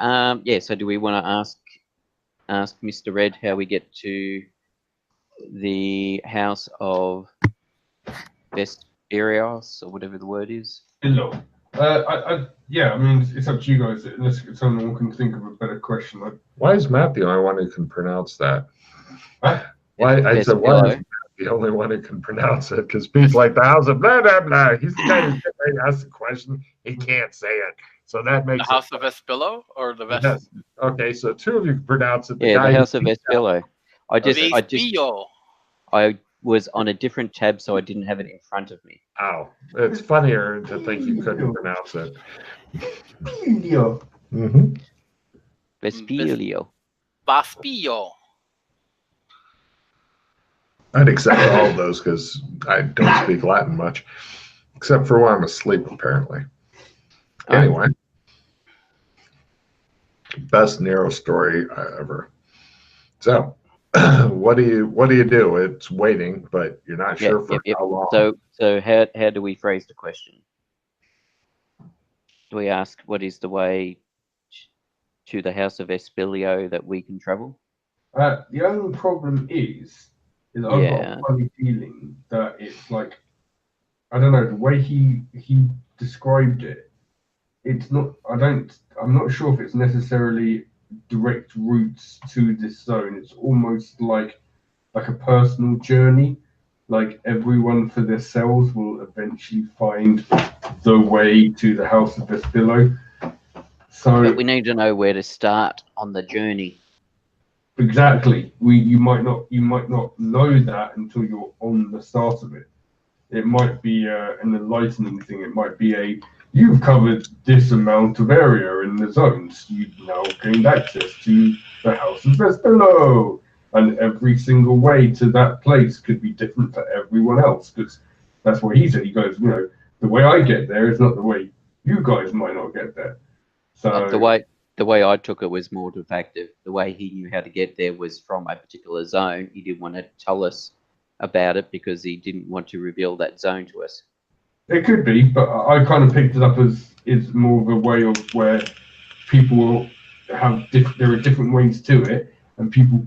Yeah. So do we want to ask Mr. Red how we get to the house of Vesperios or whatever the word is? Hello. Yeah, I mean, it's up to you guys. Unless someone can think of a better question. Why is Matt the only one who can pronounce that? Huh? Why is Matt the only one who can pronounce it? Because Pete's like the house of blah blah blah. He's the guy who asks the question. He can't say it, so that makes the house of Vespillo or the Vest. Yes. Okay, so two of you can pronounce it. The house of Vespillo. I was on a different tab, so I didn't have it in front of me. Oh, it's funnier to think you couldn't pronounce it. Vespilio. Mm-hmm. Vespilio. Vespillo. I'd accept all of those because I don't speak Latin much, except for when I'm asleep, apparently. Anyway, best Nero story ever. So, what do you do? It's waiting, but you're not sure for how long. So how do we phrase the question? Do we ask what is the way to the house of Vespilio that we can travel? The only problem is I've got a funny feeling that it's like, I don't know, the way he described it, it's not, I'm not sure if it's necessarily direct routes to this zone. It's almost like a personal journey. Like everyone for themselves will eventually find the way to the house of Vespillo. So but we need to know where to start on the journey. Exactly. You might not know that until you're on the start of it. It might be an enlightening thing. It might be you've covered this amount of area in the zones. You've now gained access to the house of Vespillo. And every single way to that place could be different for everyone else. Because that's what he said. He goes, the way I get there is not the way you guys might not get there. So the way I took it was more the fact that the way he knew how to get there was from a particular zone. He didn't want to tell us about it because he didn't want to reveal that zone to us. It could be, but I kind of picked it up as it's more of a way of where people will have there are different ways to it, and people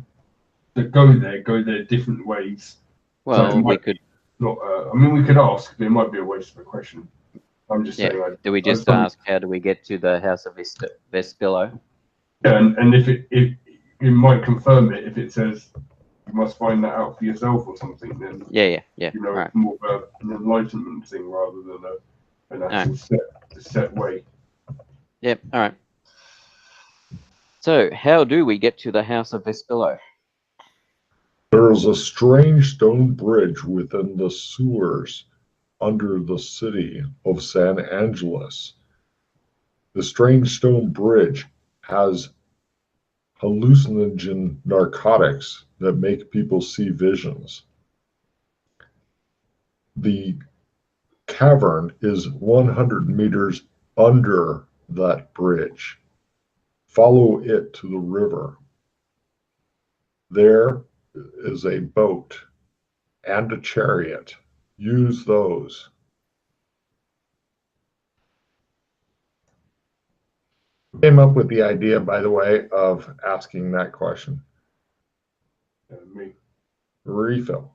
that go there different ways. Well, so we could not. We could ask, but it might be a waste of a question. I'm just saying. Do we just ask how do we get to the house of Vespillo? Yeah, and if it might confirm it if it says you must find that out for yourself or something. Then yeah. Right. More of an enlightenment thing rather than an actual set way. Yep. All right. So, how do we get to the house of Vespillo? There is a strange stone bridge within the sewers under the city of San Angeles. The strange stone bridge has hallucinogen narcotics that make people see visions. The cavern is 100 meters under that bridge. Follow it to the river. There is a boat and a chariot. Use those. Came up with the idea, by the way, of asking that question. Me. Refill.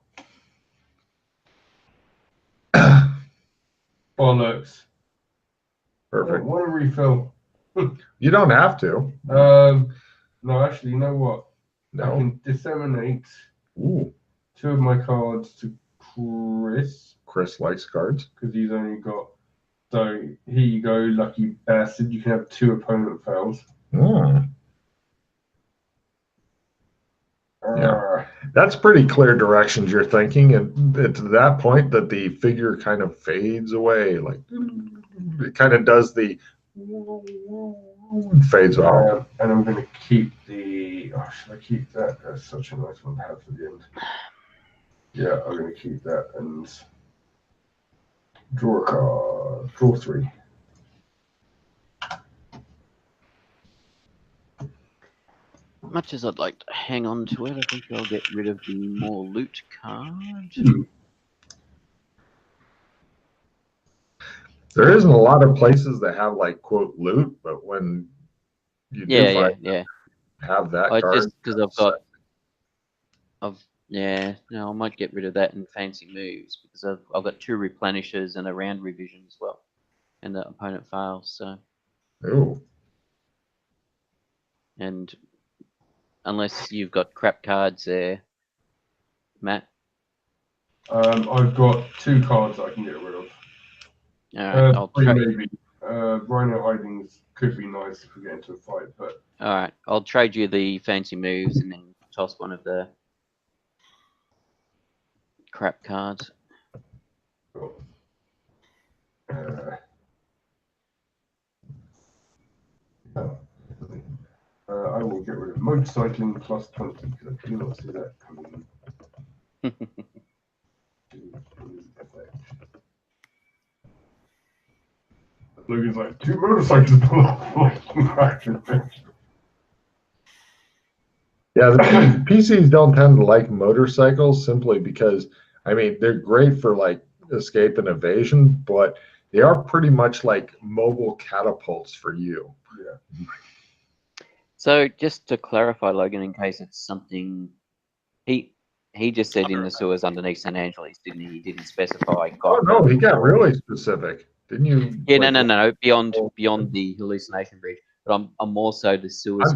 Bollocks. Perfect. Want to refill? You don't have to. No, actually, you know what? No. I can disseminate Ooh. 2 of my cards to Chris. Chris likes cards. Because he's only got. So here you go, lucky bastard. You can have 2 opponent fails. Yeah, that's pretty clear directions you're thinking, and it's to that point that the figure kind of fades away, like it kind of does the fades off. And I'm going to keep the. Oh, should I keep that? That's such a nice one to have for the end. Yeah, I'm going to keep that and draw a card. Draw 3. Much as I'd like to hang on to it, I think I'll get rid of the more loot card. There isn't a lot of places that have like quote loot, but when You Yeah, do find yeah. have that I card. just because no, I might get rid of that in fancy moves because I've got 2 replenishers and a round revision as well, and the opponent fails. So, Ooh. and unless you've got crap cards there, Matt. I've got 2 cards that I can get rid of. All right, I'll 3 trade. maybe. Rhino Hidings could be nice if we get into a fight, but All right, I'll trade you the fancy moves and then toss one of the crap cards. I will get rid of motorcycling plus 20 because I do not see that coming. Logan's like 2 motorcycles pull off. Yeah, the PCs don't tend to like motorcycles simply because, I mean, they're great for like escape and evasion, but they are pretty much like mobile catapults for you. Yeah. So just to clarify, Logan, in case it's something he just said in the sewers underneath San Angeles, didn't he? He didn't specify. Oh no, he got really specific, didn't you? Yeah, like, no. Beyond the hallucination bridge, but I'm also the sewers.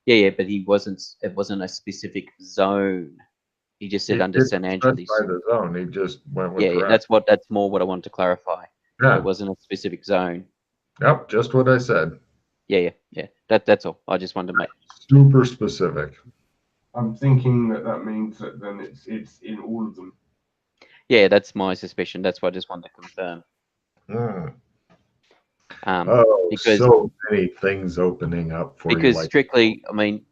Yeah, but he wasn't. It wasn't a specific zone. He just said under San Angeles. By the zone, he just went with. Yeah, that's more what I wanted to clarify. Yeah. It wasn't a specific zone. Yep, just what I said. Yeah. That's all. I just wanted to make super specific. I'm thinking that means that then it's in all of them. Yeah, that's my suspicion. That's why I just wanted to confirm. Because so many things opening up for you. Because strictly, I mean,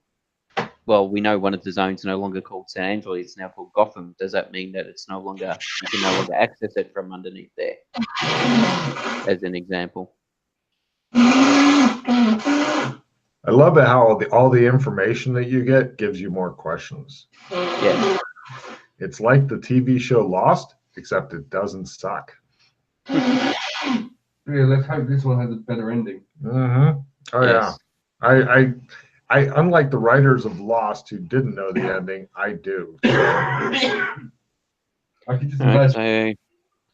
well, we know one of the zones no longer called San Angeles. It's now called Gotham. Does that mean that it's no longer you can no longer access it from underneath there? As an example. I love it how all the information that you get gives you more questions. Yeah. It's like the TV show Lost, except it doesn't suck. Yeah, let's hope this one has a better ending. Mm-hmm. Oh yes. Yeah. I unlike the writers of Lost who didn't know the ending, I do. I can just imagine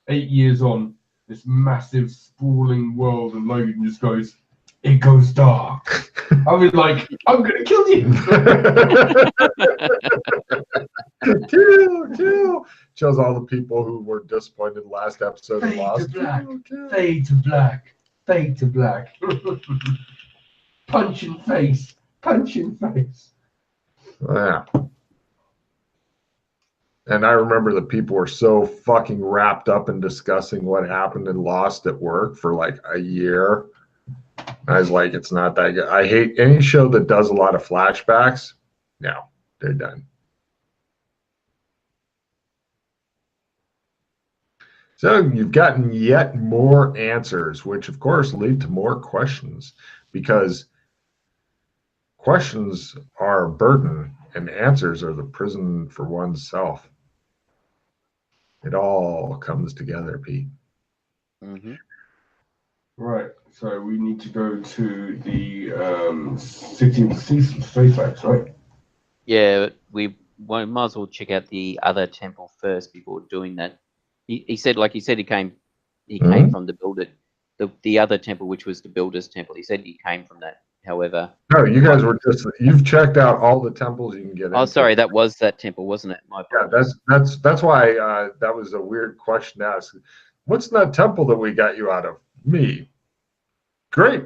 8 years on this massive sprawling world, and Logan just goes, "It goes dark." I'll be like, "I'm gonna kill you." Kill. Shows all the people who were disappointed last episode of Lost. Fade to black. Fade to black. Punch in face. Yeah. And I remember that people were so fucking wrapped up in discussing what happened in Lost at work for like a year. I was like, it's not that good. I hate any show that does a lot of flashbacks. No, they're done. So you've gotten yet more answers, which of course lead to more questions, because questions are a burden and answers are the prison for oneself. It all comes together, Pete. Mm-hmm. Right, so we need to go to the City of the Space Facts, right? Yeah, we might as well check out the other temple first before doing that. He said he came from the builder, the other temple, which was the builder's temple. He said he came from that. However, no, you guys were you've checked out all the temples you can get into. Oh, sorry, that was that temple, wasn't it? My apologies. Yeah, that's why that was a weird question to ask. What's that temple that we got you out of? Me. Great.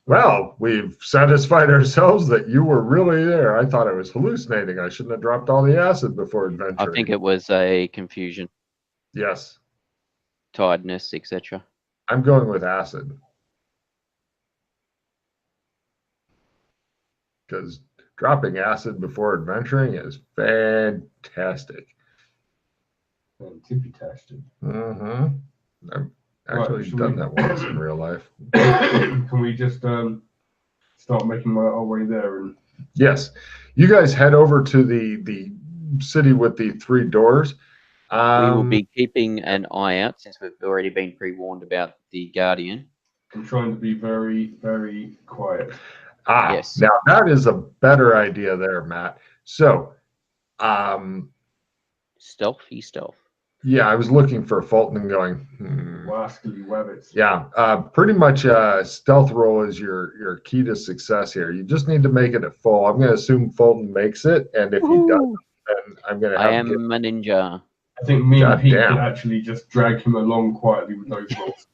Well, we've satisfied ourselves that you were really there. I thought I was hallucinating. I shouldn't have dropped all the acid before adventuring. I think it was a confusion. Yes. Tiredness, etc. I'm going with acid. Because dropping acid before adventuring is fantastic. Fantastic. Mm-hmm. I've actually done that once in real life. Can we just start making our way there? And yes, you guys head over to the city with the 3 doors. We will be keeping an eye out since we've already been pre-warned about the Guardian. I'm trying to be very, very quiet. Ah, Yes. now that is a better idea there, Matt. So, Stealthy stealth. yeah, I was looking for Fulton and going, Wascally Wabbits. yeah, pretty much stealth roll is your key to success here. You just need to make it at full. I'm going to assume Fulton makes it, and if he doesn't, then I'm going to have I him am a ninja. I think me and God Pete damn. could actually just drag him along quietly with those rolls.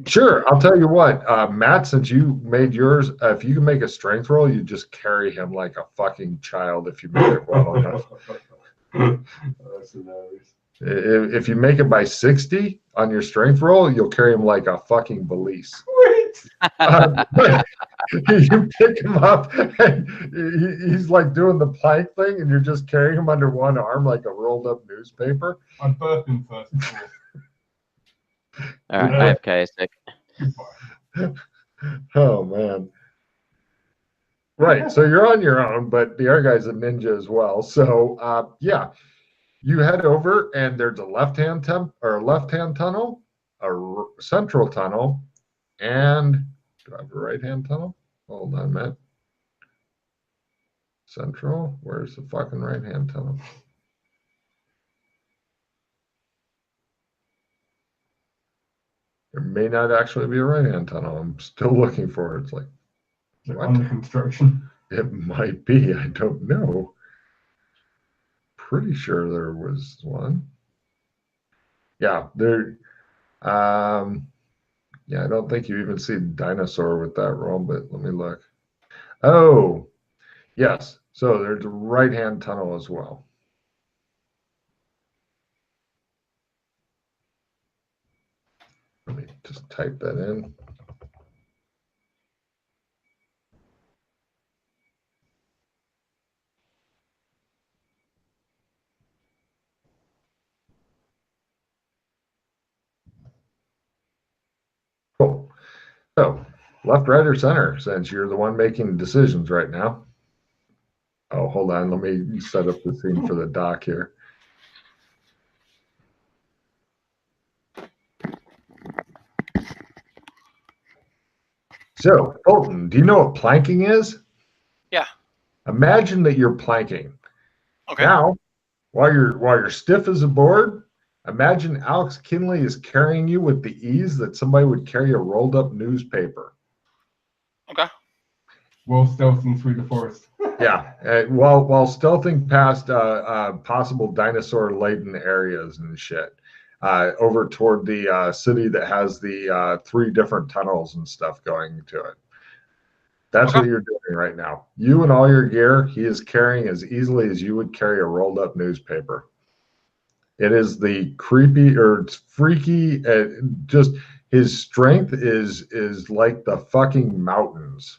Sure, I'll tell you what, Matt, since you made yours, if you can make a strength roll, you just carry him like a fucking child if you make it well enough. That's hilarious. If you make it by 60 on your strength roll, you'll carry him like a fucking valise. Wait! You pick him up, and he's like doing the plank thing, and you're just carrying him under one arm like a rolled up newspaper. I burp him first. Before. All right, I have KSX. Goodbye. Oh man. Right, so you're on your own, but the other guy's a ninja as well. So yeah, you head over, and there's a left-hand tunnel, a central tunnel, and do I have a right-hand tunnel? Hold on, Matt. Central, where's the fucking right-hand tunnel? There may not actually be a right-hand tunnel. I'm still looking for it. It's like, They're what? under construction. It might be. I don't know. Pretty sure there was one. Yeah, there. Yeah, I don't think you even see dinosaur with that roll, but let me look. Oh, yes. So there's a right-hand tunnel as well. Let me just type that in. Cool. So, left, right, or center, since you're the one making decisions right now. Oh, hold on. Let me set up the scene for the doc here. So, Fulton, do you know what planking is? Yeah. Imagine that you're planking. Okay. Now, while you're stiff as a board, imagine Alex Kinley is carrying you with the ease that somebody would carry a rolled up newspaper. Okay. While stealthing through the forest. Yeah, while stealthing past possible dinosaur-laden areas and shit, over toward the city that has the 3 different tunnels and stuff going to it. That's Okay. what you're doing right now. You and all your gear, he is carrying as easily as you would carry a rolled up newspaper. It is the creepy or it's freaky. Just his strength is like the fucking mountains.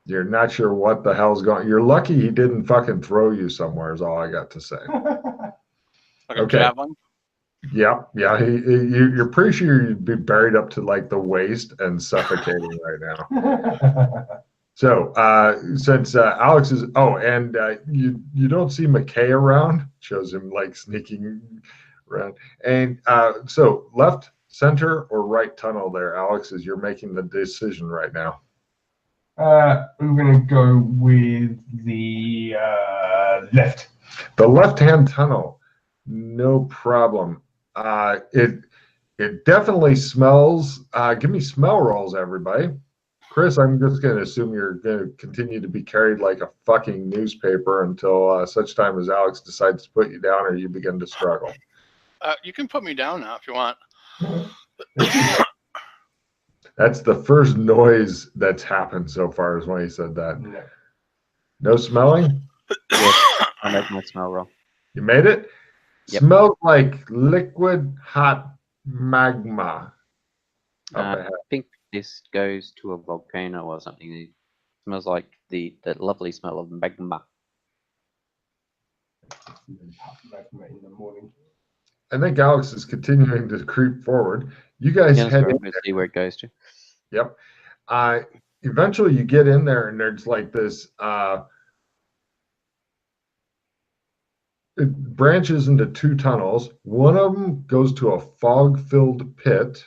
You're not sure what the hell's going. You're lucky he didn't fucking throw you somewhere. Is all I got to say. Like Okay. a javelin. Yeah. You're pretty sure you'd be buried up to like the waist and suffocating right now. So since Alex is and you don't see McKay around, shows him like sneaking around, and so left, center, or right tunnel there, Alex, as you're making the decision right now. I'm going to go with the left. The left-hand tunnel, no problem. It definitely smells. Give me smell rolls, everybody. Chris, I'm just going to assume you're going to continue to be carried like a fucking newspaper until such time as Alex decides to put you down or you begin to struggle. You can put me down now if you want. That's the first noise that's happened so far is when he said that. Yeah. No smelling? Yes, I make my smell roll. You made it? Yep. Smells like liquid hot magma. I think this goes to a volcano or something. It smells like the lovely smell of magma. In the morning. I think Alex is continuing to creep forward. You guys Yeah, head I'm in. going to see where it goes to. Yep. Eventually you get in there and there's like this it branches into 2 tunnels. One of them goes to a fog-filled pit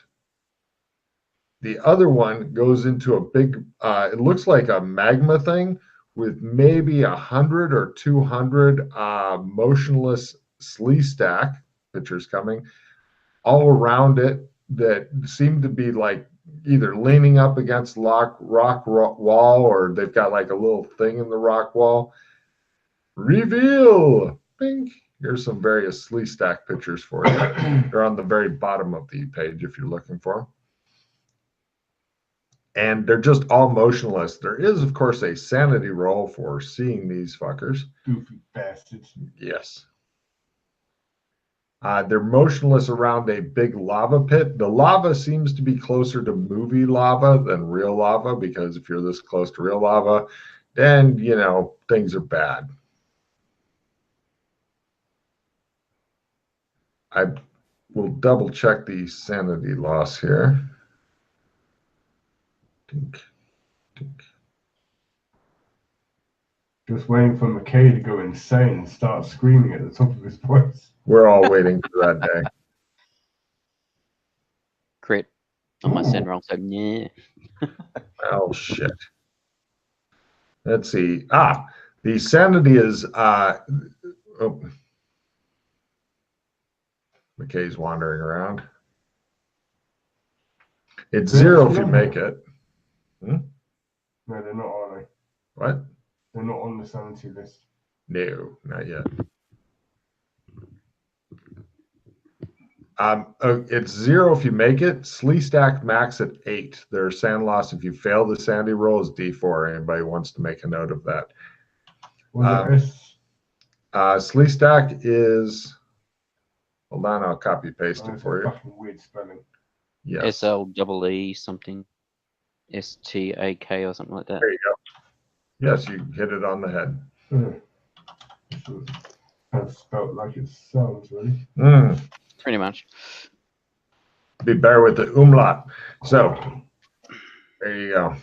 The other one goes into a big, it looks like a magma thing with maybe 100 or 200 motionless slee stack pictures coming all around it that seem to be like either leaning up against rock wall, or they've got like a little thing in the rock wall. Reveal! Bing. Here's some various slee stack pictures for you. They're on the very bottom of the page if you're looking for them. And they're just all motionless. There is, of course, a sanity roll for seeing these fuckers. Goofy bastards. Yes. They're motionless around a big lava pit. The lava seems to be closer to movie lava than real lava, because if you're this close to real lava, then, you know, things are bad. I will double check the sanity loss here. Tink, tink. Just waiting for McKay to go insane and start screaming at the top of his voice. We're all waiting for that day. Crit on my send roll, so yeah. Oh, shit. Let's see. The sanity is... oh. McKay's wandering around. It's 0 if you make it. No, they're not, are they? What? They're not on the sanity list. No, not yet. It's 0 if you make it. Slee stack max at 8. Their sand loss if you fail the sanity roll is D4. Anybody wants to make a note of that? Slee stack is... Hold on, I'll copy paste it for you. Fucking weird spelling. Yes. SLEE something. STAK or something like that. There you go. Yes, you hit it on the head. Kind of spelled like it sounds, really. Pretty much. Be better with the umlaut. So, there you go.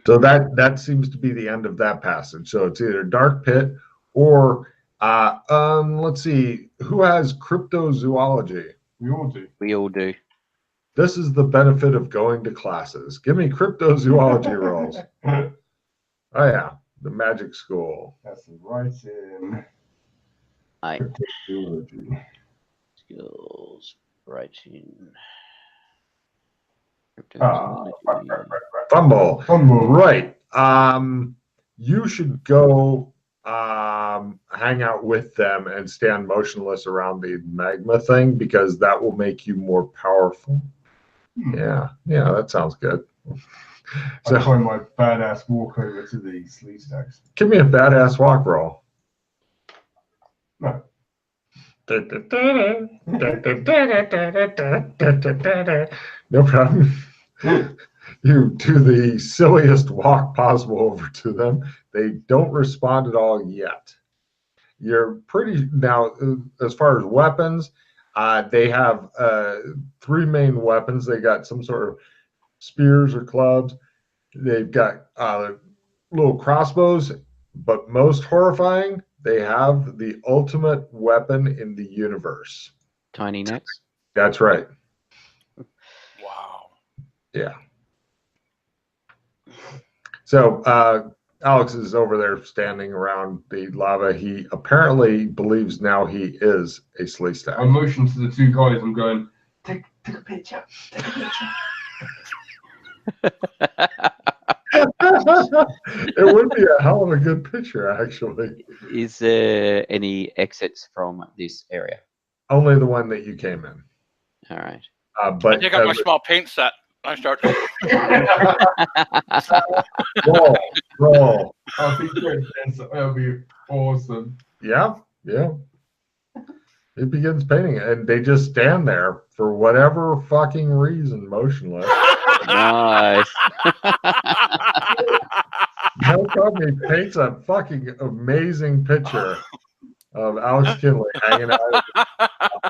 So that seems to be the end of that passage. So it's either Dark Pit or, let's see, who has cryptozoology? We all do. We all do. This is the benefit of going to classes. Give me cryptozoology rolls. Oh, yeah, the magic school. That's right in. Cryptozoology. Skills, writing. Fumble. Right. You should go hang out with them and stand motionless around the magma thing, because that will make you more powerful. Yeah, that sounds good. So, I find my badass walk over to the slee stacks. Give me a badass walk roll. No. No problem. You do the silliest walk possible over to them. They don't respond at all yet. You're pretty now as far as weapons. They have 3 main weapons. They got some sort of spears or clubs. They've got little crossbows, but most horrifying, they have the ultimate weapon in the universe. Tiny necks. That's right. Wow. Yeah. So Alex is over there standing around the lava. He apparently believes now he is a slee stack. I motion to the 2 guys. I'm going, take a picture. Take a picture. It would be a hell of a good picture, actually. Is there any exits from this area? Only the one that you came in. All right. But I take out my small paint set. I start. roll. I think that'll be awesome. Yeah. It begins painting, and they just stand there for whatever fucking reason, motionless. Nice. Bill Company paints a fucking amazing picture of Alex Kinley hanging out with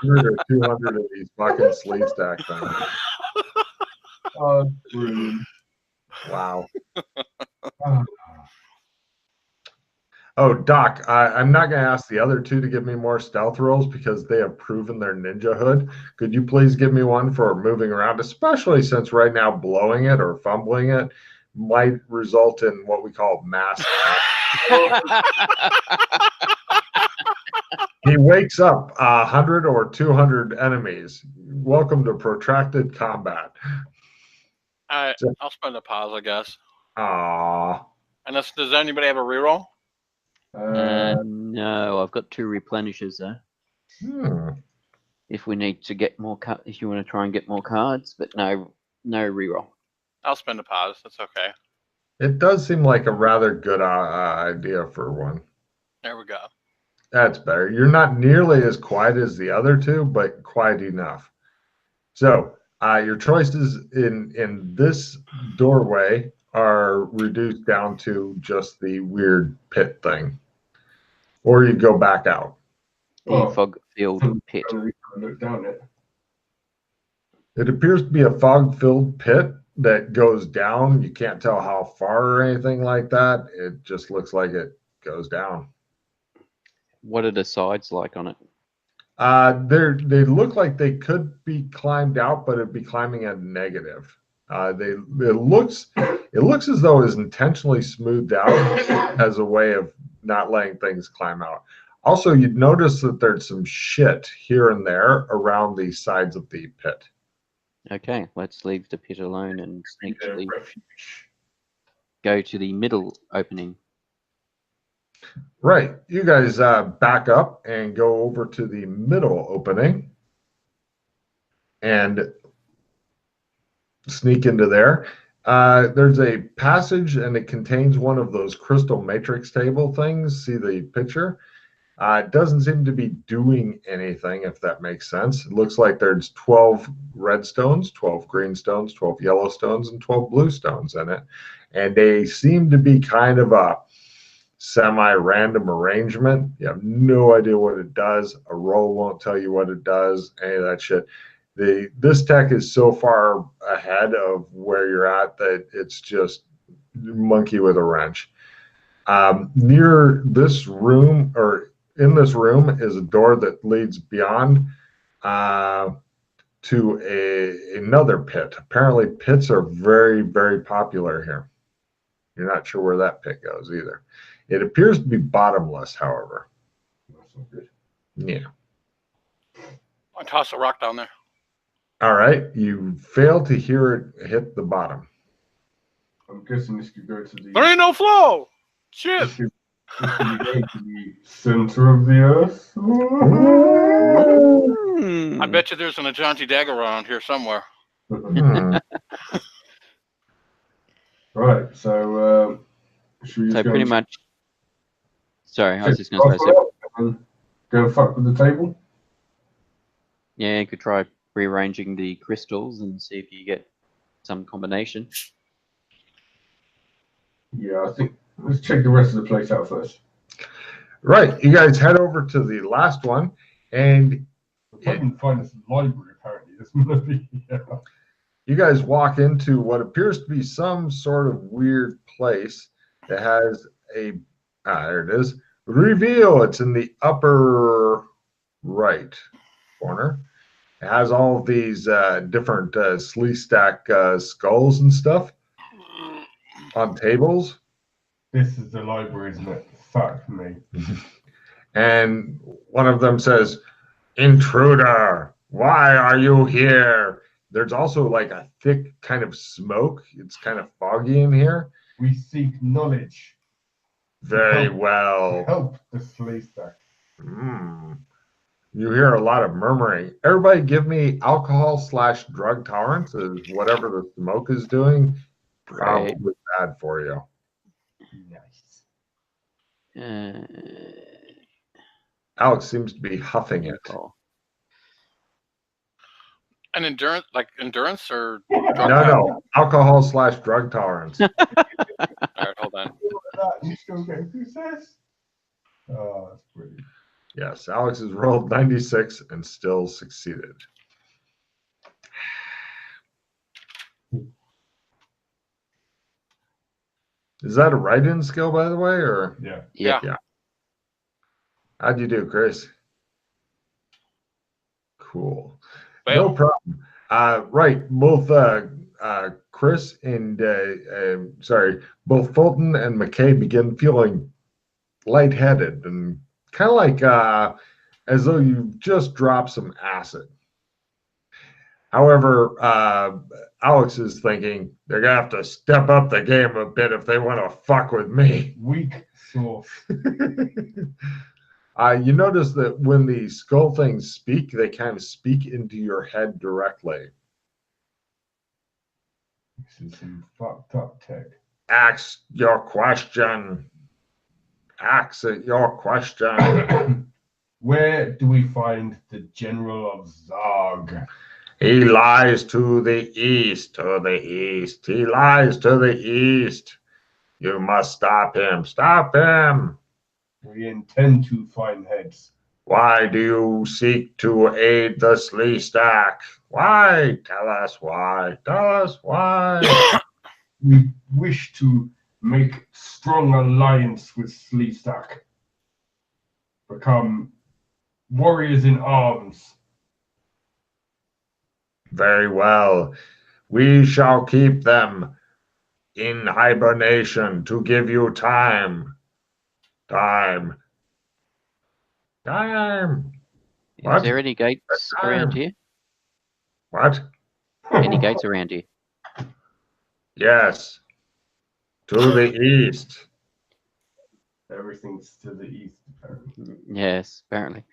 100 or 200 of these fucking slee stack things. Oh, brilliant. Wow. Oh, Doc, I'm not going to ask the other two to give me more stealth rolls because they have proven their ninja hood. Could you please give me one for moving around, especially since right now blowing it or fumbling it might result in what we call mass. He wakes up 100 or 200 enemies. Welcome to protracted combat. I'll spend a pause, I guess. Ah. Unless, does anybody have a reroll? No, I've got 2 replenishers though. If we need to get more if you want to try and get more cards, but no reroll. I'll spend a pause. That's okay. It does seem like a rather good idea for one. There we go. That's better. You're not nearly as quiet as the other two, but quiet enough. So your choices in this doorway are reduced down to just the weird pit thing. Or you go back out. The fog-filled pit. Look down it. It appears to be a fog-filled pit that goes down. You can't tell how far or anything like that. It just looks like it goes down. What are the sides like on it? They look like they could be climbed out, but it'd be climbing at negative. It looks as though it's intentionally smoothed out as a way of not letting things climb out. Also, you'd notice that there's some shit here and there around the sides of the pit. Okay, let's leave the pit alone and sneakily go to the middle opening. Right. You guys back up and go over to the middle opening and sneak into there. There's a passage and it contains one of those crystal matrix table things. See the picture? It doesn't seem to be doing anything, if that makes sense. It looks like there's 12 red stones, 12 green stones, 12 yellow stones, and 12 blue stones in it. And they seem to be kind of a semi-random arrangement. You have no idea what it does. A roll won't tell you what it does, any of that shit. This tech is so far ahead of where you're at that it's just monkey with a wrench. Near this room, or in this room, is a door that leads beyond to another pit. Apparently, pits are very, very popular here. You're not sure where that pit goes either. It appears to be bottomless, however. That's not good. Yeah. I toss a rock down there. All right. You fail to hear it hit the bottom. I'm guessing this could go to the. There ain't no flow. Shit. This could go to the center of the earth. I bet you there's an Ajanti dagger around here somewhere. Right. So. Should we just So go pretty and much. Sorry, I was just going to say. So, go and fuck with the table. yeah, you could try rearranging the crystals and see if you get some combination. Yeah, I think let's check the rest of the place out first. Right. You guys head over to the last one, and I can find this library. Apparently, this must be. Yeah. you guys walk into what appears to be some sort of weird place that has a there it is. Reveal. It's in the upper right corner. It has all of these different slee stack skulls and stuff on tables. This is the library, isn't it? Fuck me. And one of them says, "Intruder, why are you here?" There's also like a thick kind of smoke. It's kind of foggy in here. We seek knowledge. Very well. Help the slee stack. You hear a lot of murmuring. Everybody give me alcohol/drug tolerance, is whatever the smoke is doing. Probably bad for you. Nice. Alex seems to be huffing it. An endurance or No. Alcohol/drug tolerance. All right, hold on. You still getting success? Oh, that's pretty. Yes, Alex has rolled 96 and still succeeded. Is that a write-in skill, by the way, or Yeah. Yeah. how'd you do, Chris? Cool. Well, No problem. Right, both Chris and both Fulton and McKay begin feeling lightheaded and kind of like as though you've just dropped some acid. However, Alex is thinking they're gonna have to step up the game a bit if they want to fuck with me. Weak sauce. You notice that when the skull things speak, they kind of speak into your head directly. This is some fucked up tech. Ask your question. Ask your question. Where do we find the General of Zog? He lies to the east, to the east. He lies to the east. You must stop him. Stop him. We intend to find heads. Why do you seek to aid the Sleestack? Why? Tell us why. Tell us why. We wish to make strong alliance with Sleestack. Become warriors in arms. Very well. We shall keep them in hibernation to give you time. Time. Time. What? Is there any gates around here? What? Any gates around here? Yes. To the east. Everything's to the east, apparently. Yes, apparently.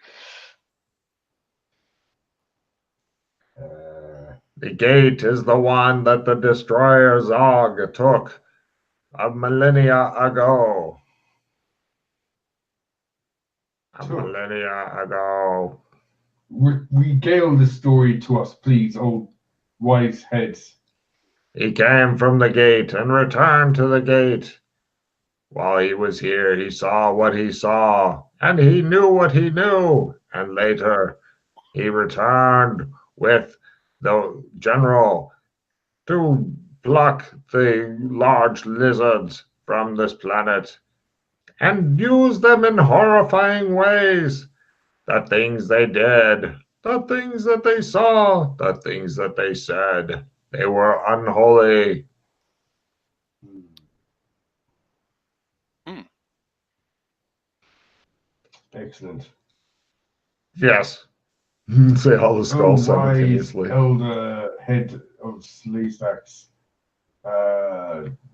The gate is the one that the destroyer Zog took a millennia ago. A millennia ago. Regale the story to us, please, old wise heads. He came from the gate and returned to the gate. While he was here, he saw what he saw, and he knew what he knew. And later, he returned with the general to pluck the large lizards from this planet and use them in horrifying ways. The things they did, the things that they saw, the things that they said, they were unholy. Excellent. Yes. Say all the skulls simultaneously. Wise elder head of Sleestacks,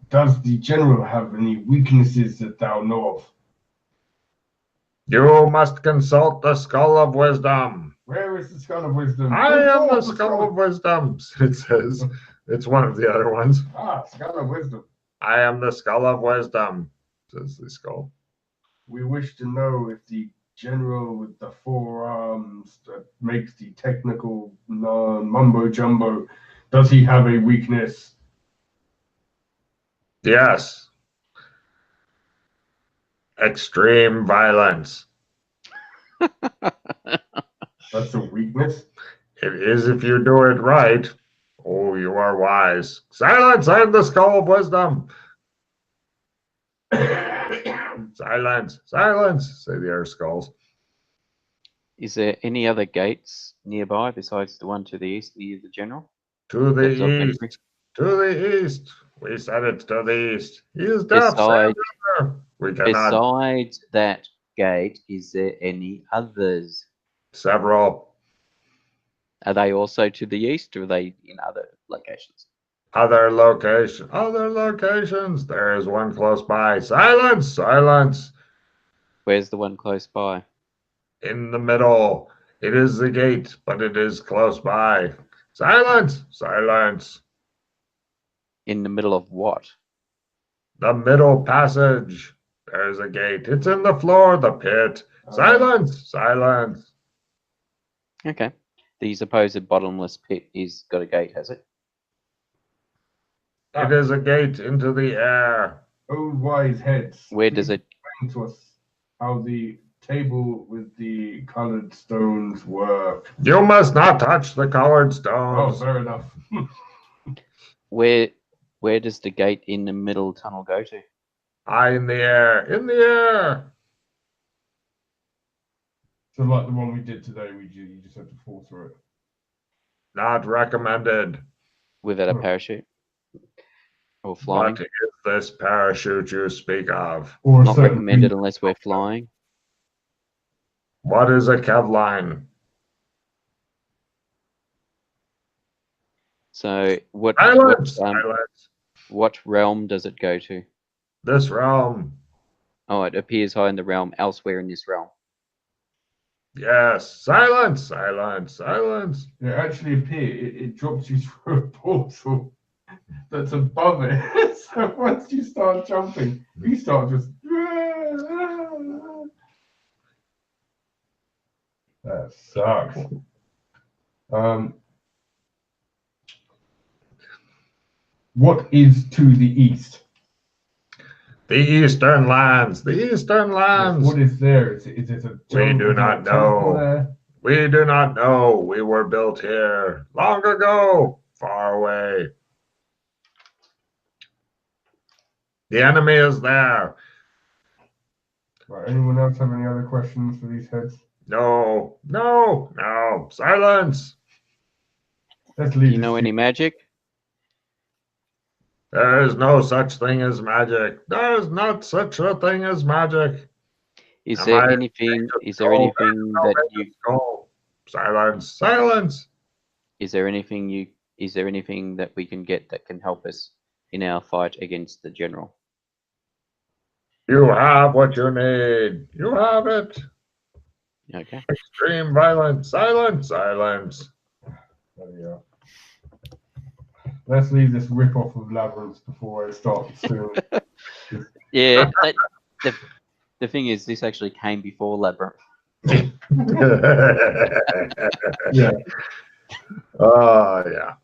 does the general have any weaknesses that thou know of? You must consult the skull of wisdom. Where is the skull of wisdom? I am the skull of wisdom, it says. It's one of the other ones. Skull of wisdom. I am the skull of wisdom, says the skull. We wish to know if the general with the forearms that makes the technical mumbo jumbo, does he have a weakness? Yes. Extreme violence. That's a weakness? It is if you do it right. Oh, you are wise. Silence! I am the skull of wisdom. Silence! Silence! Say the other skulls. Is there any other gates nearby besides the one to the east near the general? To the That's open. east. To the east. We said it's to the east. He is deaf. We cannot. Besides that gate, is there any others? Several. Are they also to the east, or are they in other locations? Other locations. There is one close by. Silence! Silence! Where's the one close by? In the middle. It is the gate, but it is close by. Silence! Silence! In the middle of what? The middle passage. There's a gate. It's in the floor, the pit. Silence! Silence! Okay. The supposed bottomless pit is got a gate, has it? It is a gate into the air. Old wise heads. Where does it? Explain to us how the table with the colored stones work. You must not touch the colored Oh, stones. fair enough. Where does the gate in the middle tunnel go to? High in the air. In the air. So like the one we did today, you just had to fall through it. Not recommended. Without a parachute or flying. What is this parachute you speak of? Or Not recommended unless we're flying. What is a Kevline? So what realm does it go to? This realm. Oh, it appears high in the realm elsewhere in this realm. Yes. Silence, silence, silence. It actually appears, it drops you through a portal that's above it. So once you start jumping, you start just... That sucks. What is to the east? The Eastern Lands. The Eastern Lands. What is there? Is it a We do not know. We do not know. We were built here long ago, far away. The enemy is there. Right, anyone else have any other questions for these heads? No, no, no. Silence. Let's leave. You know any magic? There is no such thing as magic. There is not such a thing as magic. Is there anything that you go? Silence, silence. Is there anything that we can get that can help us in our fight against the general? You have what you need. You have it. Okay. Extreme violence. Silence, silence. There we go. Let's leave this rip-off of Labyrinth before it starts soon. Yeah, the thing is, this actually came before Labyrinth. Yeah. Yeah.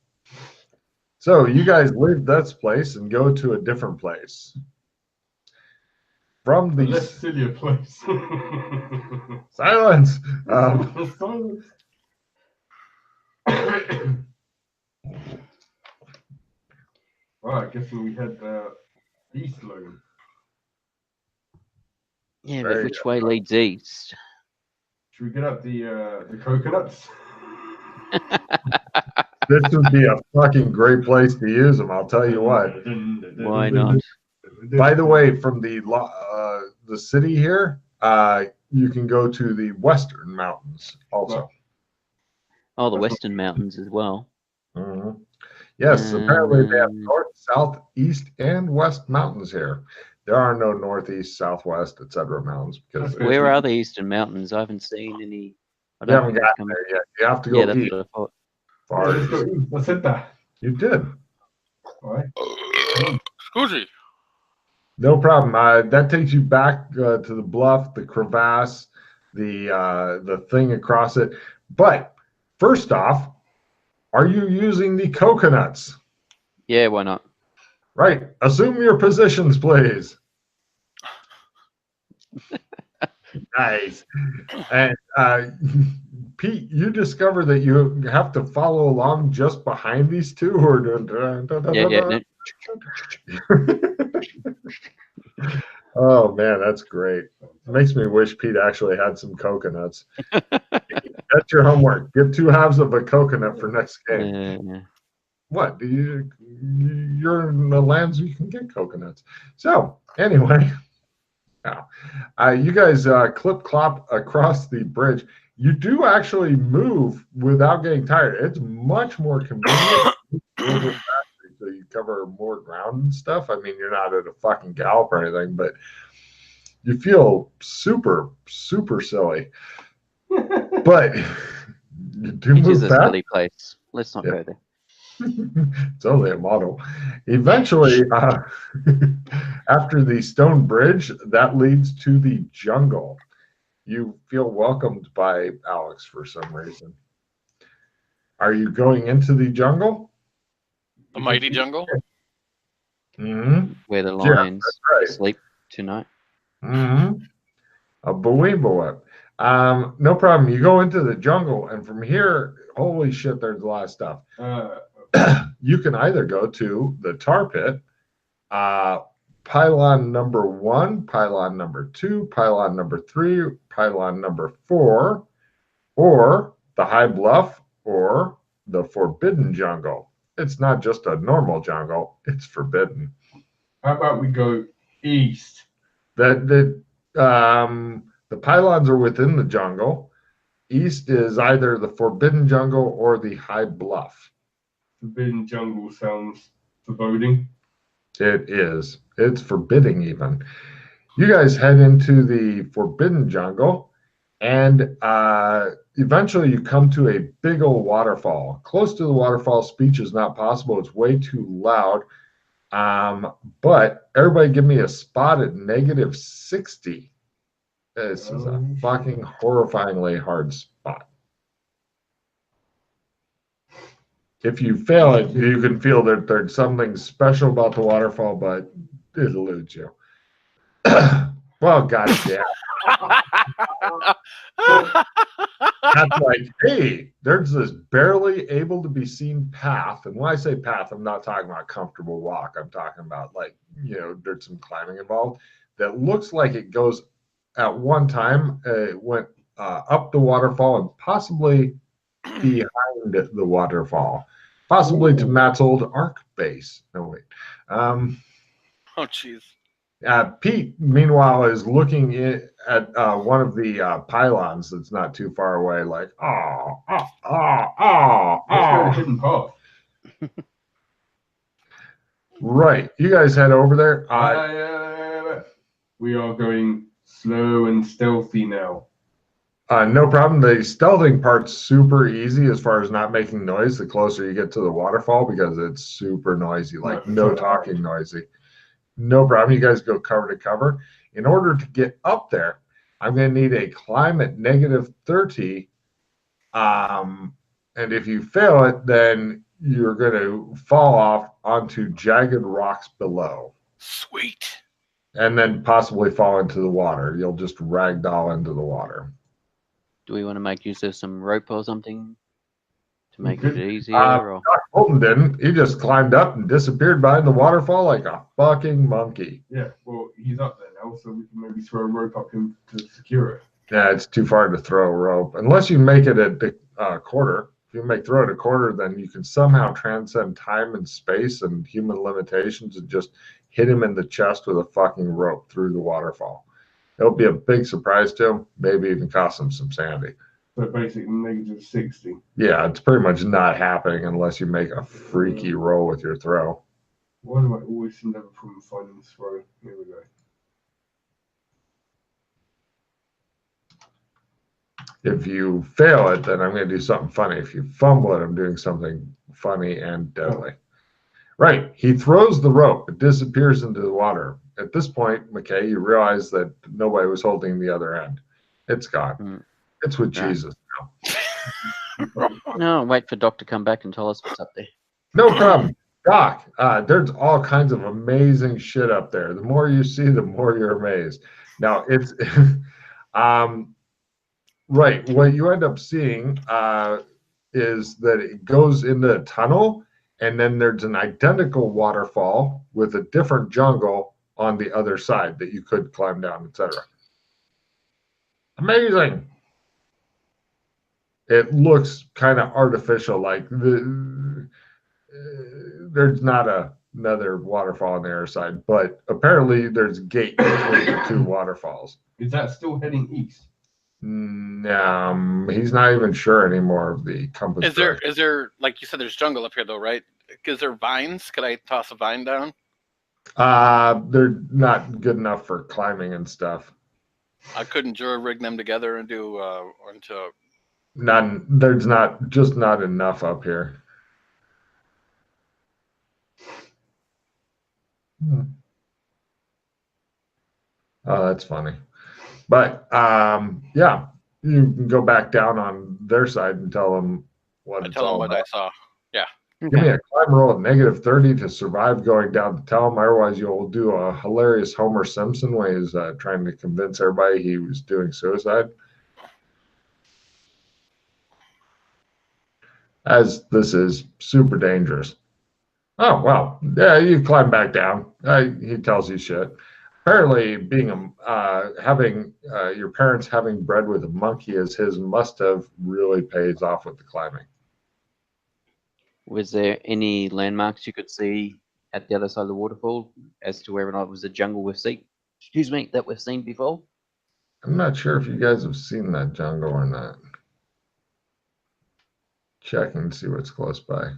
So you guys leave this place and go to a different place. From the less sillier place. Silence. Silence. Right, I guess we head east, Logan. Yeah, but which way leads east? Should we get up the coconuts? This would be a fucking great place to use them. I'll tell you what. Why not? By the way, from the city here, you can go to the Western Mountains also. Oh, the Western Mountains as well. Mm-hmm. Yes, apparently they have north, south, east, and west mountains here. There are no northeast, southwest, etc. mountains because where are the Eastern Mountains? I haven't seen any. You haven't gotten there yet. You have to go that's east. what I thought. Far Let's go east. Let's hit that. You did. All right. Excuse me. No problem. That takes you back to the bluff, the crevasse, the thing across it. But first off, are you using the coconuts? Yeah, why not? Right. Assume your positions, please. Nice. And Pete, you discover that you have to follow along just behind these two, or Yeah. Oh man, that's great. It makes me wish Pete actually had some coconuts. That's your homework. Get 2 halves of a coconut for next game. What? You're in the lands where you can get coconuts. So anyway, you guys clip-clop across the bridge. You do actually move without getting tired. It's much more convenient. So you cover more ground and stuff. I mean, you're not at a fucking gallop or anything, but you feel super, super silly. But you do move is a fast. silly place. Let's not go there. It's only a model. Eventually, after the stone bridge, that leads to the jungle. You feel welcomed by Alex for some reason. Are you going into the jungle? The mighty jungle? Mm-hmm. Where the lions sleep tonight. Mm-hmm. A boy. No problem. You go into the jungle, and from here, holy shit, there's a lot of stuff. You can either go to the tar pit, pylon number 1, pylon number 2, pylon number 3, pylon number 4, or the high bluff, or the forbidden jungle. It's not just a normal jungle, it's forbidden. How about we go east? The pylons are within the jungle. East is either the forbidden jungle or the high bluff. Forbidden jungle sounds foreboding. It is. It's forbidding even. You guys head into the forbidden jungle, and eventually you come to a big old waterfall. Close to the waterfall, speech is not possible. It's way too loud. But everybody give me a spot at -60. This is a fucking horrifyingly hard spot. If you fail it, you can feel that there's something special about the waterfall, but it eludes you. Well, goddamn. That's like, hey, there's this barely able to be seen path. And when I say path, I'm not talking about comfortable walk. I'm talking about, like, you know, there's some climbing involved that looks like it goes at one time, it went up the waterfall and possibly behind the waterfall, possibly to Matt's old arc base. No, wait. Oh, jeez. Pete, meanwhile, is looking at one of the pylons that's not too far away, like, Let's go to hidden path. Right. You guys head over there. We are going slow and stealthy now. No problem. The stealthing part's super easy as far as not making noise the closer you get to the waterfall, because it's super noisy, like no talking noisy. No problem. You guys go cover to cover. In order to get up there, I'm going to need a climb at -30. And if you fail it, then you're going to fall off onto jagged rocks below. Sweet. And then possibly fall into the water. You'll just ragdoll into the water. Do we want to make use of some rope or something to make it easier? Or? Colton didn't. He just climbed up and disappeared behind the waterfall like a fucking monkey. Yeah, well, he's up there now, so we can maybe throw a rope up him to secure it. Yeah, it's too far to throw a rope. Unless you make it at the quarter. If you throw it a quarter, then you can somehow transcend time and space and human limitations and just hit him in the chest with a fucking rope through the waterfall. It'll be a big surprise to him, maybe even cost him some sanity. So basically -60. Yeah, it's pretty much not happening unless you make a freaky roll with your throw. Why do I always seem to have a problem finding this throw? Here we go. If you fail it, then I'm going to do something funny. If you fumble it, I'm doing something funny and deadly. Right. He throws the rope. It disappears into the water. At this point, McKay, you realize that nobody was holding the other end. It's gone. It's with Jesus now. No, wait for Doc to come back and tell us what's up there. No problem. Doc, there's all kinds of amazing shit up there. The more you see, the more you're amazed. Now, it's... right. What you end up seeing is that it goes into a tunnel, and then there's an identical waterfall with a different jungle on the other side that you could climb down, etc. Amazing. It looks kind of artificial, like there's not another waterfall on the other side, but apparently there's a gate between the two waterfalls. Is that still heading east? He's not even sure anymore of the compass. Is there, like you said, there's jungle up here though, right? Is there vines? Could I toss a vine down? They're not good enough for climbing and stuff. I couldn't rig them together and do into. None. There's not enough up here. Oh, that's funny. But yeah, you can go back down on their side and tell them what it's all about. I saw. Yeah. Give me a climb roll at -30 to survive going down to tell him. Otherwise, you'll do a hilarious Homer Simpson when he's trying to convince everybody he was doing suicide. As this is super dangerous. Oh, well, yeah, you climb back down. He tells you shit. Apparently, having your parents having bred with a monkey as his must have really pays off with the climbing. Was there any landmarks you could see at the other side of the waterfall as to whether or not it was a jungle we've seen? Excuse me, that we've seen before. I'm not sure if you guys have seen that jungle or not. Check and see what's close by.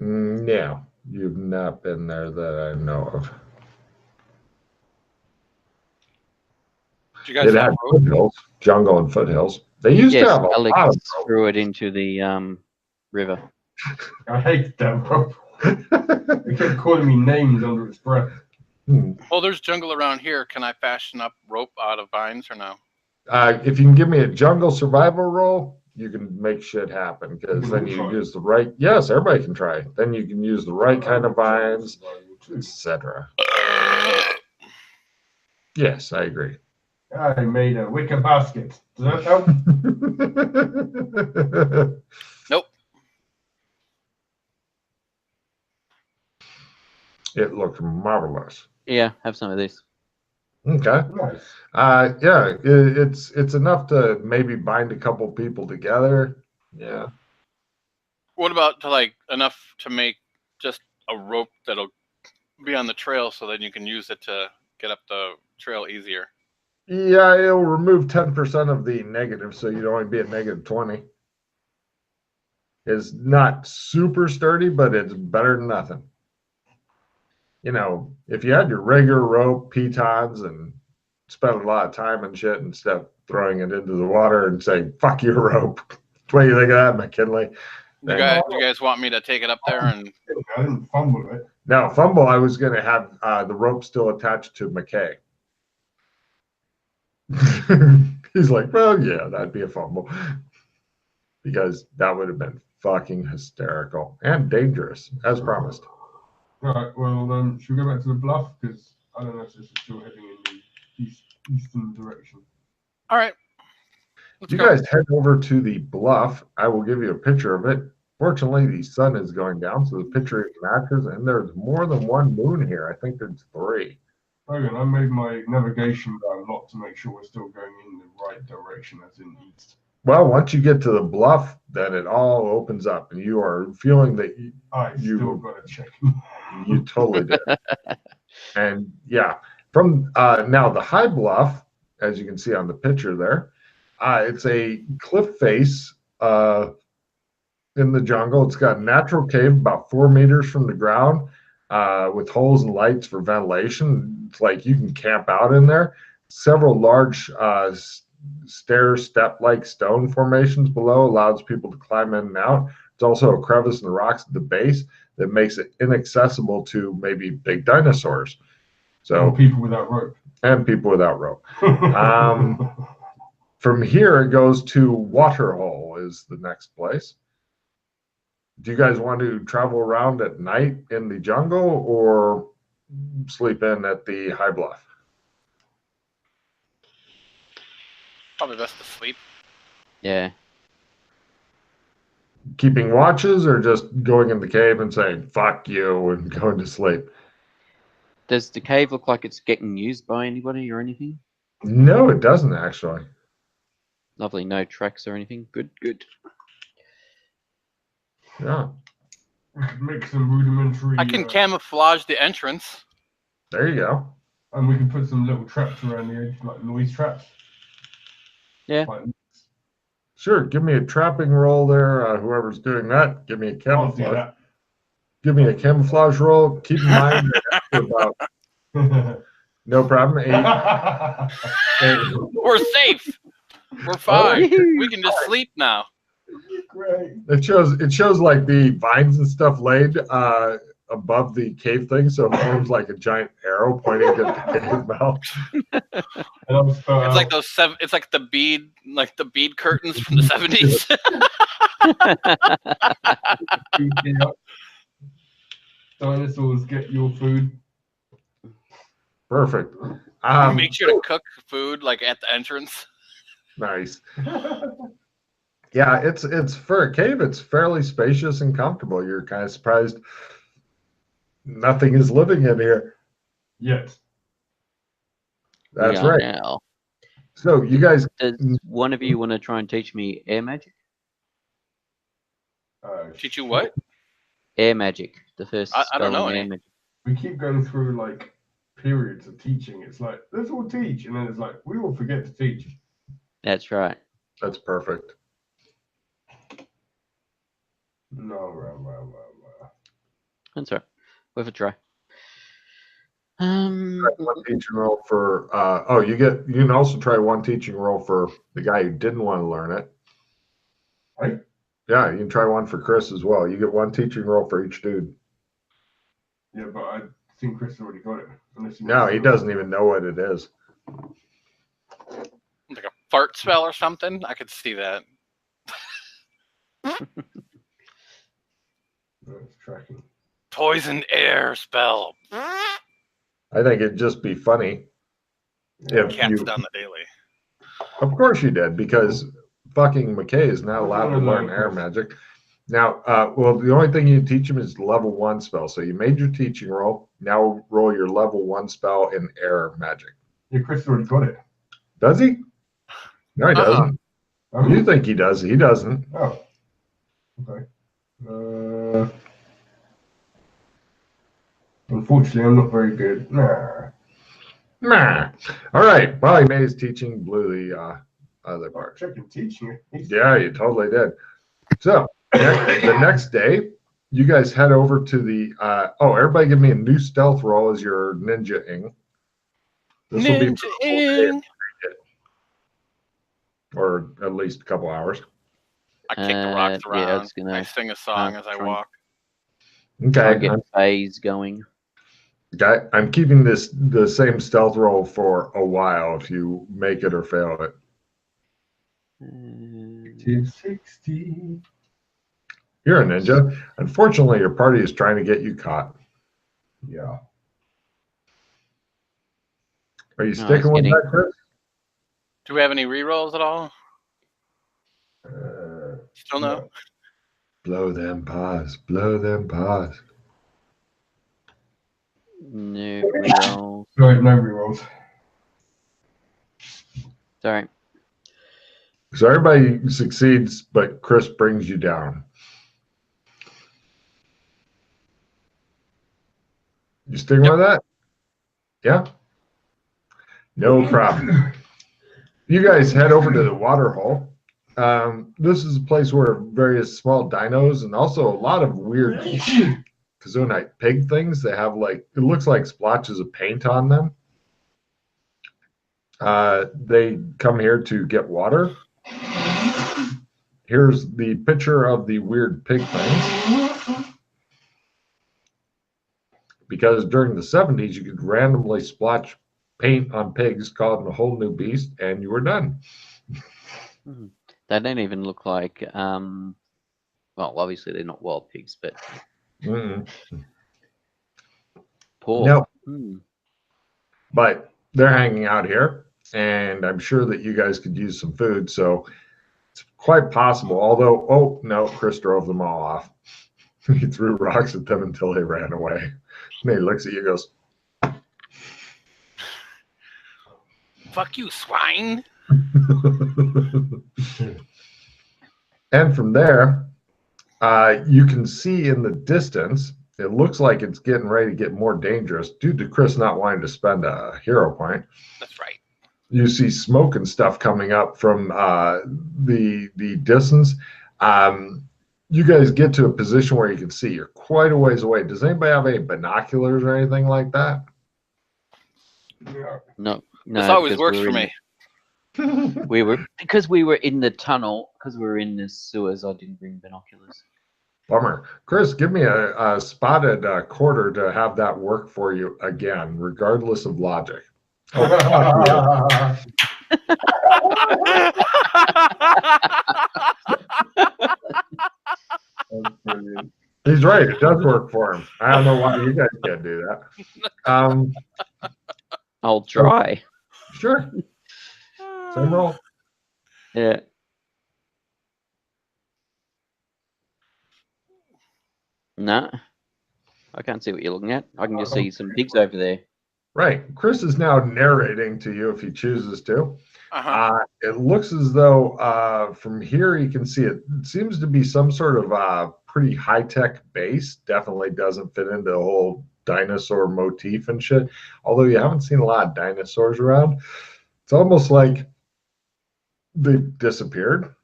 No, you've not been there that I know of. Do you guys It have had rope? foothills, jungle and foothills. They used to Yes, have a Alex lot of threw it into the river. I hate that rope. They kept calling me names under its breath. Well, there's jungle around here. Can I fashion up rope out of vines or no? If you can give me a jungle survival roll, you can make shit happen because then you use the right. Yes, everybody can try. Then you can use the right kind of vines, etc. Yes, I agree. I made a wicker basket. Does that help? Nope. It looked marvelous. Yeah, have some of this. Okay. Nice. Yeah, it's enough to maybe bind a couple people together. Yeah. What about enough to make just a rope that'll be on the trail so then you can use it to get up the trail easier? Yeah, it'll remove 10% of the negative, so you'd only be at negative 20. It's not super sturdy, but it's better than nothing. You know, if you had your regular rope, pitons, and spent a lot of time and shit instead of throwing it into the water and saying, fuck your rope. What do you think of that, McKinley? You guys want me to take it up there and... I didn't fumble it. No, fumble, I was going to have the rope still attached to McKay. He's like, well, yeah, that'd be a fumble. Because that would have been fucking hysterical and dangerous, as promised. Right, well, should we go back to the bluff? Because I don't know if this is still heading in the eastern direction. All right. You guys head over to the bluff. I will give you a picture of it. Fortunately, the sun is going down, so the picture matches, and there's more than one moon here. I think there's 3. Okay, I made my navigation go a lot to make sure we're still going in the right direction, as in east. Well, once you get to the bluff, then it all opens up, and you are feeling that you still got to check. You totally did. And yeah, from now the high bluff, as you can see on the picture there, it's a cliff face in the jungle. It's got a natural cave about 4 meters from the ground with holes and lights for ventilation. It's like you can camp out in there. Several large step-like stone formations below allows people to climb in and out. It's also a crevice in the rocks at the base that makes it inaccessible to maybe big dinosaurs. So people without rope. And people without rope. From here, it goes to Waterhole is the next place. Do you guys want to travel around at night in the jungle or sleep in at the high bluff? Probably best to sleep. Yeah. Keeping watches or just going in the cave and saying, fuck you, and going to sleep? Does the cave look like it's getting used by anybody or anything? No, it doesn't actually. Lovely, no tracks or anything. Good, good. Yeah. We could make some rudimentary... I can camouflage the entrance. There you go. And we can put some little traps around the edge, like noise traps. Yeah. Sure, give me a trapping roll there. Whoever's doing that, give me a camouflage. Give me a camouflage roll. Keep in mind that about no problem. 8. We're safe. We're fine. We can just sleep now. Great. It shows like the vines and stuff laid above the cave thing, so it forms like a giant arrow pointing at the cave mouth. It's like those It's like the bead curtains from the 70s. Dinosaurs get your food. Perfect. Make sure to cook food like at the entrance. Nice. Yeah, it's for a cave. It's fairly spacious and comfortable. You're kind of surprised nothing is living in here. Yes. That's We are right. Now. So you guys, Does one of you want to try and teach me air magic? Teach you what? Air magic. The first I don't know spell in air any. magic. We keep going through like periods of teaching. It's like, let's all teach. And then it's like, we will forget to teach. That's right. that's perfect. No. That's right. Worth a try. One teaching roll for you can also try one teaching roll for the guy who didn't want to learn it. Right? Yeah, you can try one for Chris as well. You get one teaching roll for each dude. Yeah, but I think Chris already got it. No, he doesn't even know what it is. Like a fart spell or something? I could see that. No, it's tracking. Poison air spell. I think it'd just be funny if Cast you. it on the daily. Of course you did, because fucking McKay is not allowed to learn air magic. Now, well, the only thing you teach him is level 1 spell. So you made your teaching roll. Now roll your level 1 spell in air magic. Yeah, Chris already got it. Does he? No, he doesn't. Oh, You think he does? He doesn't. oh. Okay. Unfortunately, I'm not very good. Nah. Nah. All right. Well, he made his teaching, blew the other part. Checking teaching. Yeah, you totally did. So the next day, you guys head over to the. Everybody, give me a new stealth roll as your ninja-ing. This will be for the whole day, or at least a couple hours. I kick the rocks Yeah, I around. was gonna I sing a song as I walk. try and Okay. get phase going. Okay, I'm keeping the same stealth roll for a while if you make it or fail it. 60. You're a ninja. Unfortunately, your party is trying to get you caught. Yeah. Are you No, sticking with it's that, Chris? Do we have any rerolls at all? Still no? Blow them paws. Blow them paws. No rerolls. No rerolls. Sorry. So everybody succeeds, but Chris brings you down. You sticking with that? Yeah? No problem. You guys head over to the water hole. This is a place where various small dinos and also a lot of weird Kazunite pig things. They have it looks like splotches of paint on them. They come here to get water. Here's the picture of the weird pig things. Because during the 70s, you could randomly splotch paint on pigs, call them a whole new beast, and you were done. They don't even look like, well, obviously they're not wild pigs, but poor. No. But they're hanging out here, and I'm sure that you guys could use some food, so it's quite possible. Although, oh, no, Chris drove them all off. He threw rocks at them until they ran away. And he looks at you and goes, Fuck you, swine. And from there, you can see in the distance, it looks like it's getting ready to get more dangerous due to Chris not wanting to spend a hero point. That's right. You see smoke and stuff coming up from the distance. You guys get to a position where you can see you're quite a ways away. Does anybody have any binoculars or anything like that? No. This always because works for me. Because we were in the tunnel, because we were in the sewers, I didn't bring binoculars. Bummer. Chris, give me a spotted quarter to have that work for you again, regardless of logic. That's brilliant. He's right. It does work for him. I don't know why you guys can't do that. I'll try. Sure. Same roll. Yeah. No. I can't see what you're looking at. I can just see some pigs over there. Right. Chris is now narrating to you if he chooses to. Uh-huh. It looks as though from here you can see it seems to be some sort of pretty high-tech base. Definitely doesn't fit into the whole dinosaur motif and shit. Although you haven't seen a lot of dinosaurs around. It's almost like they disappeared.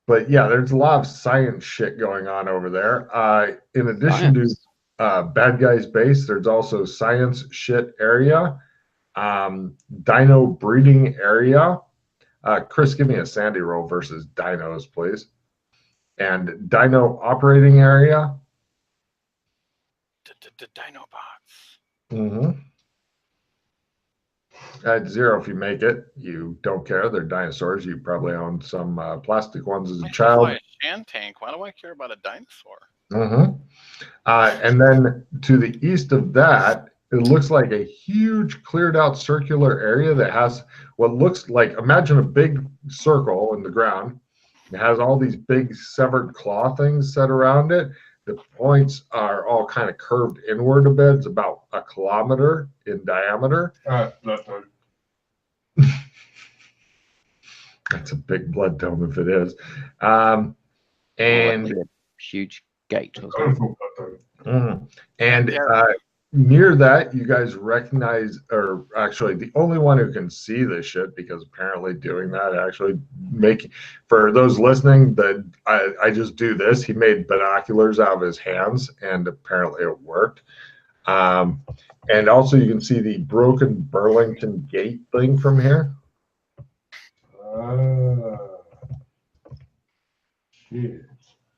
But yeah, there's a lot of science shit going on over there. In addition to bad guys base, there's also science shit area, dino breeding area. Chris, give me a Sandy roll versus dinos, please. And dino operating area. Dino box. Mm-hmm. At 0 if you make it. You don't care. They're dinosaurs. You probably owned some plastic ones as a child. Fly a sand tank. Why do I care about a dinosaur? Mm-hmm. And then to the east of that, it looks like a huge cleared out circular area that has what looks like, imagine a big circle in the ground. It has all these big severed claw things set around it. The points are all kind of curved inward a bit. It's about 1 kilometer in diameter. Left one. That's a big blood dome if it is. Like And a huge gate or something. And near that, you guys recognize, or actually, the only one who can see this shit, because apparently doing that actually for those listening, that I just do this. He made binoculars out of his hands, and apparently it worked. And also, you can see the broken Burlington Gate thing from here. Shit.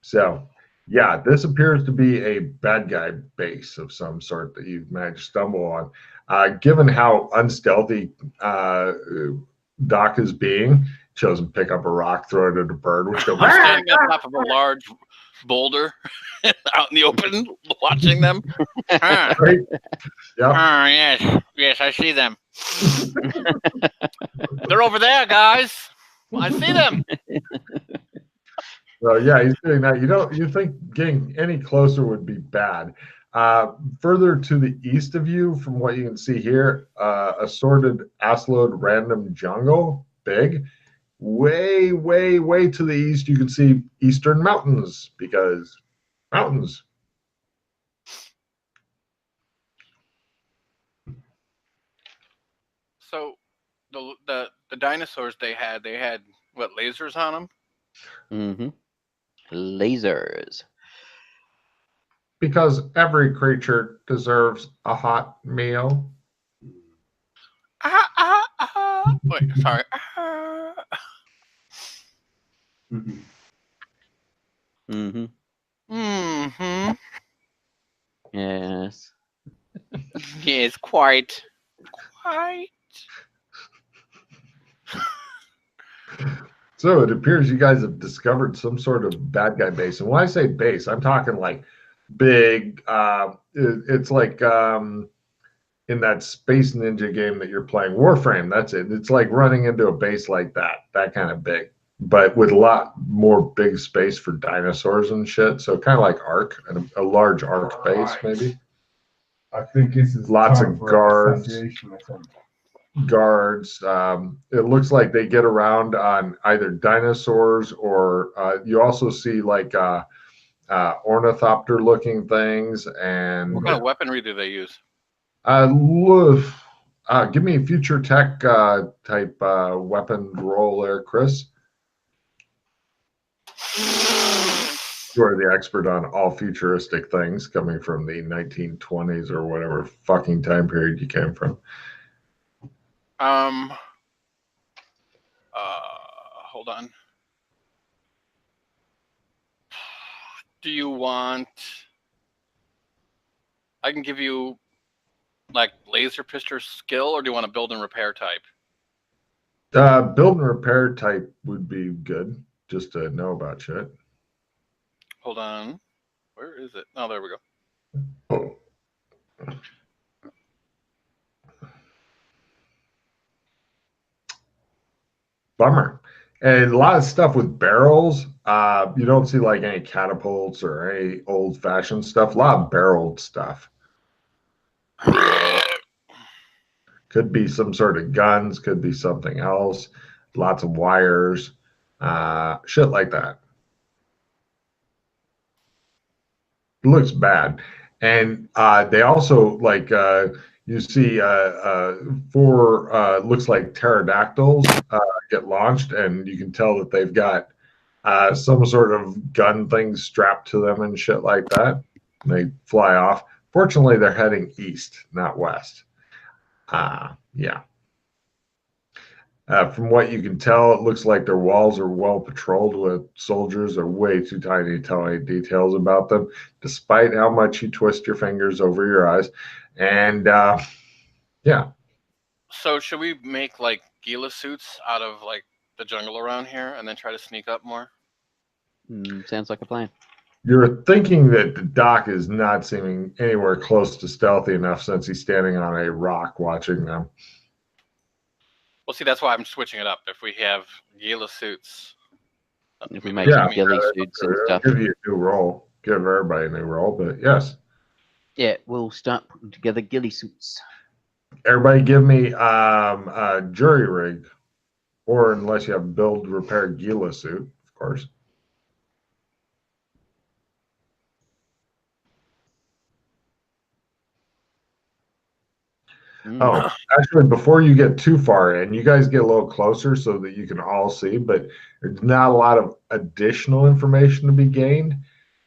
So, yeah, this appears to be a bad guy base of some sort that you've managed to stumble on. Given how unstealthy Doc is being, chose him pick up a rock, throw it at a bird, which goes. I'm standing on top of a large boulder out in the open, watching them. Right? Yeah. Yes, I see them. They're over there, guys. I see them. So yeah, he's doing that. You think getting any closer would be bad. Further to the east of you, from what you can see here, assorted assload random jungle, big. Way, way, way to the east, you can see eastern mountains, because mountains. So the dinosaurs they had what, lasers on them? Mm-hmm. Lasers. Because every creature deserves a hot meal. Wait, sorry. Mm-hmm. Mm-hmm. Mm-hmm. Yes. Yes, quite. Quite. So it appears you guys have discovered some sort of bad guy base. And when I say base, I'm talking like big. It's like in that Space Ninja game that you're playing, Warframe. That's it. It's like running into a base like that kind of big, but with a lot more big space for dinosaurs and shit. So kind of like Ark, a large Ark base, maybe. I think this is Lots time of for guards. assassination attempt. Guards. It looks like they get around on either dinosaurs or you also see like ornithopter looking things. And What kind of weaponry do they use? give me a future tech type weapon roll there, Chris. You are the expert on all futuristic things coming from the 1920s or whatever fucking time period you came from. Hold on. Do you want? I can give you like laser pistol skill, or do you want to build and repair type? Build and repair type would be good, just to know about shit. Hold on. Where is it? Oh, there we go. Bummer. And a lot of stuff with barrels. You don't see like any catapults or any old-fashioned stuff. A lot of barreled stuff. Could be some sort of guns. Could be something else. Lots of wires. Shit like that. It looks bad. And they also like you see four looks like pterodactyls get launched, and you can tell that they've got some sort of gun thing strapped to them and shit like that. And they fly off. Fortunately, they're heading east, not west. Yeah. From what you can tell, it looks like their walls are well patrolled with soldiers. Are way too tiny to tell any details about them, despite how much you twist your fingers over your eyes. And yeah. So should we make like Gila suits out of like the jungle around here and then try to sneak up more? Sounds like a plan. You're thinking that the doc is not seeming anywhere close to stealthy enough since he's standing on a rock watching them. Well, see, that's why I'm switching it up. If we have Gila suits, If we make Yeah. ghillie suits and stuff. Give you a new role. Give everybody a new role, but yes. Yeah, we'll start putting together ghillie suits. Everybody give me a jury rig, or unless you have build repair Gila suit, of course. Oh, actually, before you get too far in, you guys get a little closer so that you can all see, but there's not a lot of additional information to be gained.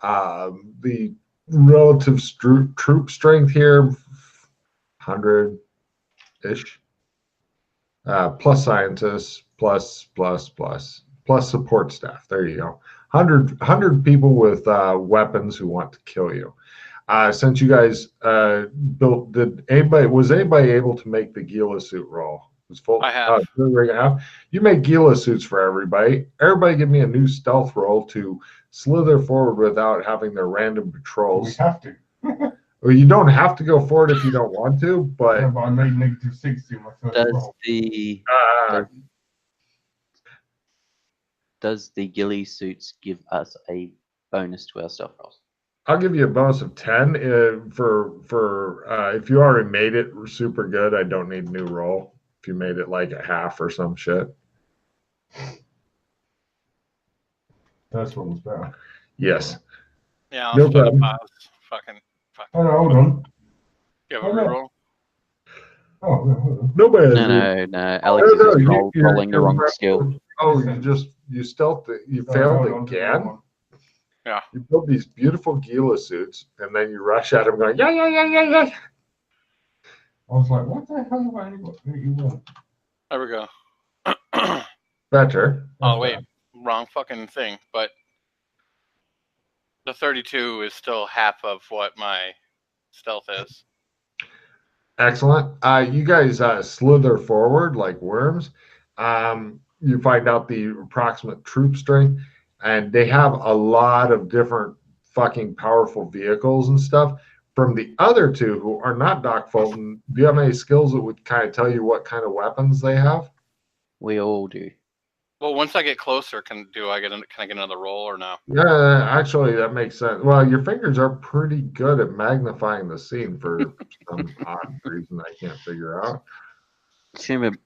The relative troop strength here, 100-ish, plus scientists, plus support staff. There you go. 100 people with weapons who want to kill you. Since you guys built, was anybody able to make the Gila suit roll? It was full. I have. You make Gila suits for everybody. Everybody give me a new stealth roll to slither forward without having their random patrols. We have to. Well, you don't have to go forward if you don't want to, but, Yeah, but I made -60 in my first roll. Does the ghillie suits give us a bonus to our stealth rolls? I'll give you a bonus of 10 for if you already made it super good. I don't need a new roll. If you made it like a half or some shit. First one was better. Yes. Yeah, No I'll split problem. up. Fucking. Oh, no, hold on. You have a Oh, no. reroll? Oh, no, hold on. Nobody has No. Alex is just rolling the wrong skill. Oh, you stealth it. You failed again? Yeah. You build these beautiful Gila suits, and then you rush at them going, yeah. I was like, what the hell have I only got 81? There we go. Better. Oh, wait. Wrong fucking thing. But the 32 is still half of what my stealth is. Excellent. You guys slither forward like worms. You find out the approximate troop strength, and they have a lot of different fucking powerful vehicles and stuff. From the other two who are not Doc Fulton, do you have any skills that would kind of tell you what kind of weapons they have? We all do. Well, once I get closer, can I get another roll or no? Yeah, actually, that makes sense. Well, your fingers are pretty good at magnifying the scene for some odd reason I can't figure out.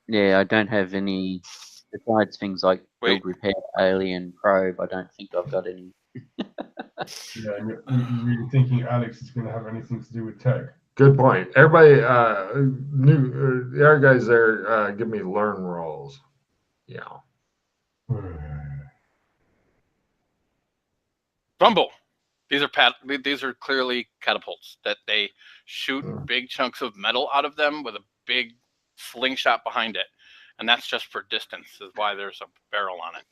Yeah, I don't have any, besides things like build, repair, alien, probe, I don't think I've got any. Yeah, you're really thinking Alex is going to have anything to do with tech. Good point. Everybody, the other guys there, give me learn rolls. Yeah. Rumble. These are clearly catapults that they shoot big chunks of metal out of them with a big slingshot behind it, and that's just for distance. Is why there's a barrel on it.